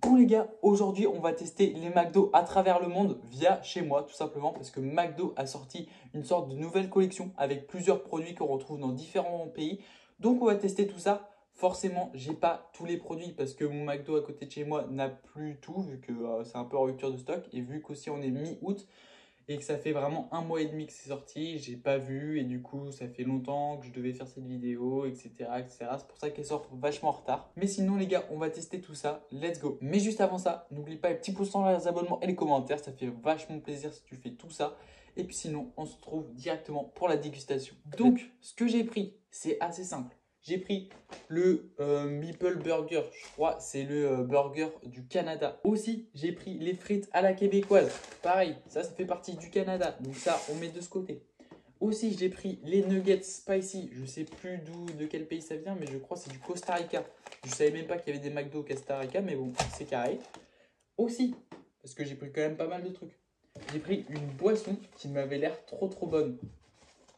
Bon les gars, aujourd'hui on va tester les McDo à travers le monde via chez moi tout simplement parce que McDo a sorti une sorte de nouvelle collection avec plusieurs produits qu'on retrouve dans différents pays. Donc on va tester tout ça. Forcément, j'ai pas tous les produits parce que mon McDo à côté de chez moi n'a plus tout vu que c'est un peu en rupture de stock et vu qu'aussi on est mi-août et que ça fait vraiment un mois et demi que c'est sorti, j'ai pas vu et du coup ça fait longtemps que je devais faire cette vidéo, etc. etc. C'est pour ça qu'elle sort vachement en retard. Mais sinon les gars, on va tester tout ça, let's go. Mais juste avant ça, n'oublie pas les petits pouces en l'air, les abonnements et les commentaires, ça fait vachement plaisir si tu fais tout ça. Et puis sinon, on se retrouve directement pour la dégustation. Donc, ce que j'ai pris, c'est assez simple. J'ai pris le Meeple Burger, je crois, c'est le burger du Canada. Aussi, j'ai pris les frites à la québécoise. Pareil, ça fait partie du Canada. Donc ça, on met de ce côté. Aussi, j'ai pris les nuggets spicy. Je sais plus de quel pays ça vient, mais je crois que c'est du Costa Rica. Je savais même pas qu'il y avait des McDo au Costa Rica, mais bon, c'est carré. Aussi, parce que j'ai pris quand même pas mal de trucs. J'ai pris une boisson qui m'avait l'air trop bonne.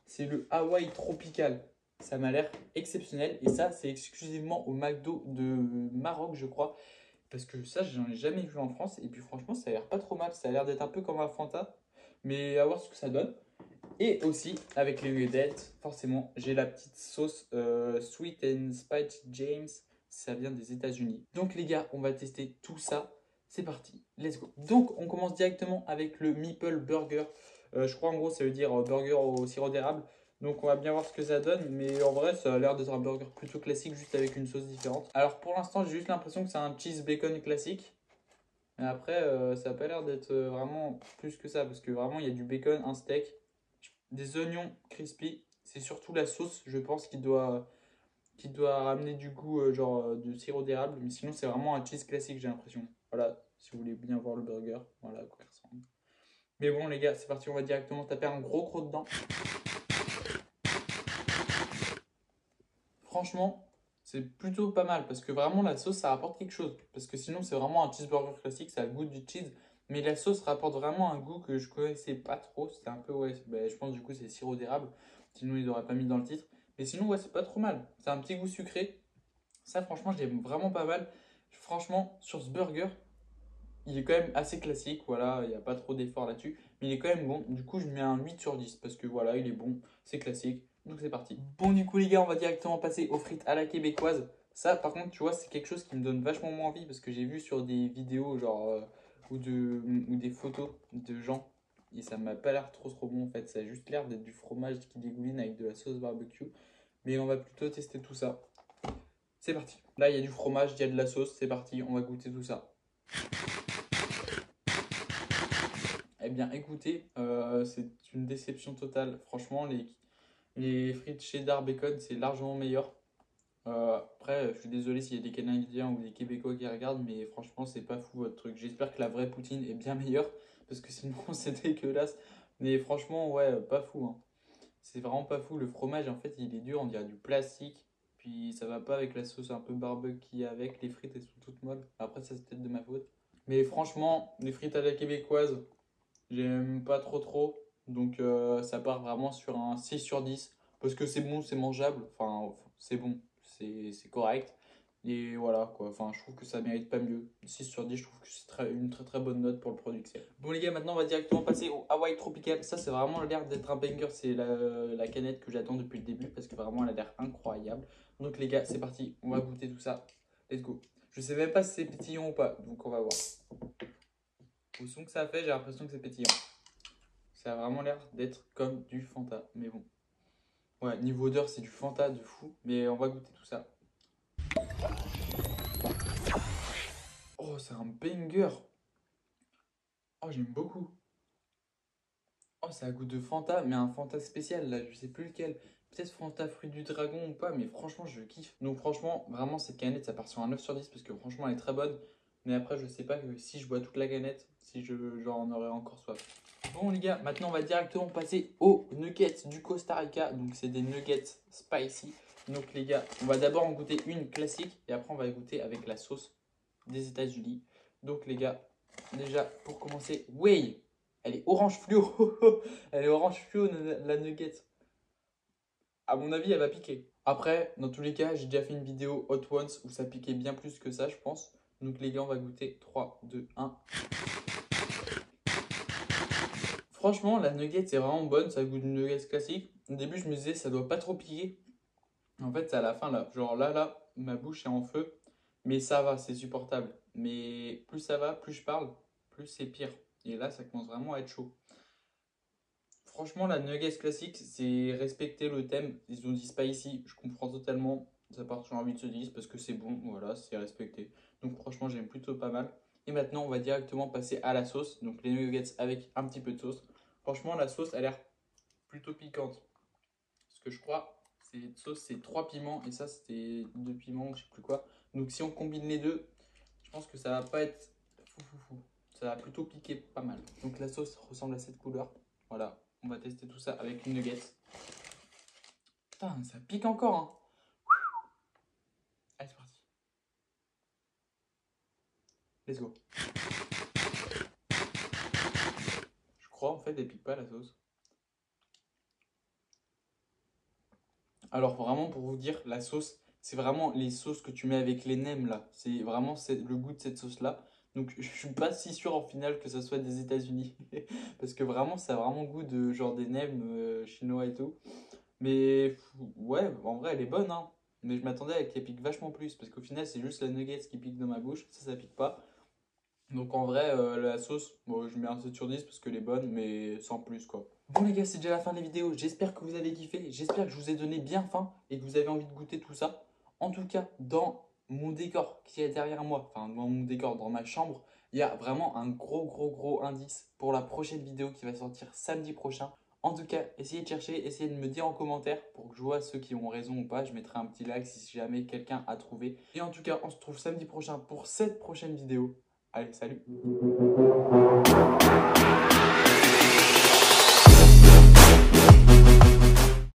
C'est le Hawaii Tropical. Ça m'a l'air exceptionnel. Et ça, c'est exclusivement au McDo de Maroc, je crois. Parce que ça, j'en ai jamais vu en France. Et puis franchement, ça a l'air pas trop mal. Ça a l'air d'être un peu comme un Fanta. Mais à voir ce que ça donne. Et aussi, avec les nuggets, forcément, j'ai la petite sauce Sweet and Spicy James. Ça vient des États-Unis. Donc les gars, on va tester tout ça. C'est parti, let's go. Donc, on commence directement avec le Meeple Burger. Je crois en gros, ça veut dire burger au sirop d'érable. Donc, on va bien voir ce que ça donne. Mais en vrai, ça a l'air d'être un burger plutôt classique, juste avec une sauce différente. Alors, pour l'instant, j'ai juste l'impression que c'est un cheese bacon classique. Mais après, ça n'a pas l'air d'être vraiment plus que ça. Parce que vraiment, il y a du bacon, un steak, des oignons crispy. C'est surtout la sauce, je pense, qui doit ramener du goût genre de sirop d'érable. Mais sinon, c'est vraiment un cheese classique, j'ai l'impression. Voilà, si vous voulez bien voir le burger. Voilà à quoi il ressemble. Mais bon, les gars, c'est parti, on va directement taper un gros croc dedans. Franchement, c'est plutôt pas mal parce que vraiment la sauce, ça rapporte quelque chose. Parce que sinon, c'est vraiment un cheeseburger classique, ça a le goût du cheese. Mais la sauce rapporte vraiment un goût que je connaissais pas trop. C'était un peu, ouais, bah, je pense du coup, c'est sirop d'érable. Sinon, ils n'auraient pas mis dans le titre. Mais sinon, ouais, c'est pas trop mal. C'est un petit goût sucré. Ça, franchement, j'aime vraiment pas mal. Franchement, sur ce burger, il est quand même assez classique. Voilà, il n'y a pas trop d'efforts là-dessus. Mais il est quand même bon. Du coup, je mets un 8 sur 10 parce que voilà, il est bon. C'est classique. Donc, c'est parti. Bon, du coup, les gars, on va directement passer aux frites à la québécoise. Ça, par contre, tu vois, c'est quelque chose qui me donne vachement moins envie parce que j'ai vu sur des vidéos, genre, ou des photos de gens. Et ça m'a pas l'air trop bon en fait. Ça a juste l'air d'être du fromage qui dégouline avec de la sauce barbecue. Mais on va plutôt tester tout ça. C'est parti. Là, il y a du fromage, il y a de la sauce. C'est parti, on va goûter tout ça. Eh bien, écoutez, c'est une déception totale. Franchement, les frites cheddar bacon, c'est largement meilleur. Après, je suis désolé s'il y a des Canadiens ou des Québécois qui regardent, mais franchement, c'est pas fou votre truc. J'espère que la vraie poutine est bien meilleure, parce que sinon, c'est dégueulasse. Mais franchement, ouais, pas fou, hein. C'est vraiment pas fou. Le fromage, en fait, il est dur, on dirait du plastique. Puis ça va pas avec la sauce un peu barbecue qu'il y a avec. Les frites, elles sont toutes molles. Après, ça, c'est peut-être de ma faute. Mais franchement, les frites à la québécoise, j'aime pas trop. Donc ça part vraiment sur un 6 sur 10. Parce que c'est bon, c'est mangeable. Enfin, c'est bon, c'est correct. Et voilà quoi. Enfin, je trouve que ça mérite pas mieux. 6 sur 10, je trouve que c'est une très bonne note pour le produit que c'est. Bon les gars, maintenant on va directement passer au Hawaii Tropical. Ça, c'est vraiment l'air d'être un banger. C'est la canette que j'attends depuis le début parce que vraiment elle a l'air incroyable. Donc les gars, c'est parti. On va goûter tout ça. Let's go. Je sais même pas si c'est pétillant ou pas. Donc on va voir. Au son que ça fait, j'ai l'impression que c'est pétillant. Ça a vraiment l'air d'être comme du Fanta. Mais bon. Ouais, niveau odeur, c'est du Fanta de fou. Mais on va goûter tout ça. Oh, c'est un banger. Oh, j'aime beaucoup. Oh, ça a goût de Fanta, mais un Fanta spécial, là, je sais plus lequel. Peut-être Fanta fruit du dragon ou pas, mais franchement, je kiffe. Donc franchement, vraiment, cette canette, ça part sur un 9 sur 10 parce que franchement, elle est très bonne. Mais après, je sais pas que si je bois toute la canette, si j'en aurais encore soif. Bon les gars, maintenant on va directement passer aux nuggets du Costa Rica. Donc c'est des nuggets spicy. Donc les gars, on va d'abord en goûter une classique et après on va goûter avec la sauce des États-Unis. Donc les gars, déjà pour commencer, Way, elle est orange fluo. Elle est orange fluo la nugget. À mon avis, elle va piquer. Après, dans tous les cas, j'ai déjà fait une vidéo Hot Ones où ça piquait bien plus que ça, je pense. Donc les gars, on va goûter 3, 2, 1. Franchement, la nugget c'est vraiment bonne, ça goûte une nuggets classique. Au début, je me disais ça doit pas trop piquer. En fait, c'est à la fin là, genre là, ma bouche est en feu, mais ça va, c'est supportable. Mais plus ça va, plus je parle, plus c'est pire. Et là, ça commence vraiment à être chaud. Franchement, la nuggets classique, c'est respecter le thème. Ils ont dit spicy, je comprends totalement. Ça part sur un 8 sur 10 parce que c'est bon, voilà, c'est respecté. Donc franchement, j'aime plutôt pas mal. Et maintenant, on va directement passer à la sauce. Donc les nuggets avec un petit peu de sauce. Franchement, la sauce a l'air plutôt piquante. Parce que je crois, cette sauce, c'est 3 piments et ça, c'était 2 piments, je sais plus quoi. Donc si on combine les deux, je pense que ça va pas être fou. Ça va plutôt piquer pas mal. Donc la sauce ressemble à cette couleur. Voilà, on va tester tout ça avec une nugget. Putain, ça pique encore, hein. Allez, c'est parti. Let's go. Je crois en fait, elle pique pas la sauce. Alors vraiment pour vous dire, la sauce, c'est vraiment les sauces que tu mets avec les nems là. C'est vraiment le goût de cette sauce là. Donc je suis pas si sûr en final que ça soit des États-Unis. Parce que vraiment ça a vraiment goût de genre des nems chinois et tout. Mais ouais, en vrai elle est bonne hein. Mais je m'attendais à qu'elle pique vachement plus. Parce qu'au final c'est juste la nuggets qui pique dans ma bouche. Ça pique pas. Donc en vrai, la sauce, bon, je mets un 7 sur 10 parce qu'elle est bonne, mais sans plus quoi. Bon les gars, c'est déjà la fin de la vidéo. J'espère que vous avez kiffé. J'espère que je vous ai donné bien faim et que vous avez envie de goûter tout ça. En tout cas, dans mon décor qui est derrière moi, enfin dans mon décor, dans ma chambre, il y a vraiment un gros indice pour la prochaine vidéo qui va sortir samedi prochain. En tout cas, essayez de chercher, essayez de me dire en commentaire pour que je vois ceux qui ont raison ou pas. Je mettrai un petit like si jamais quelqu'un a trouvé. Et en tout cas, on se retrouve samedi prochain pour cette prochaine vidéo. Allez, salut!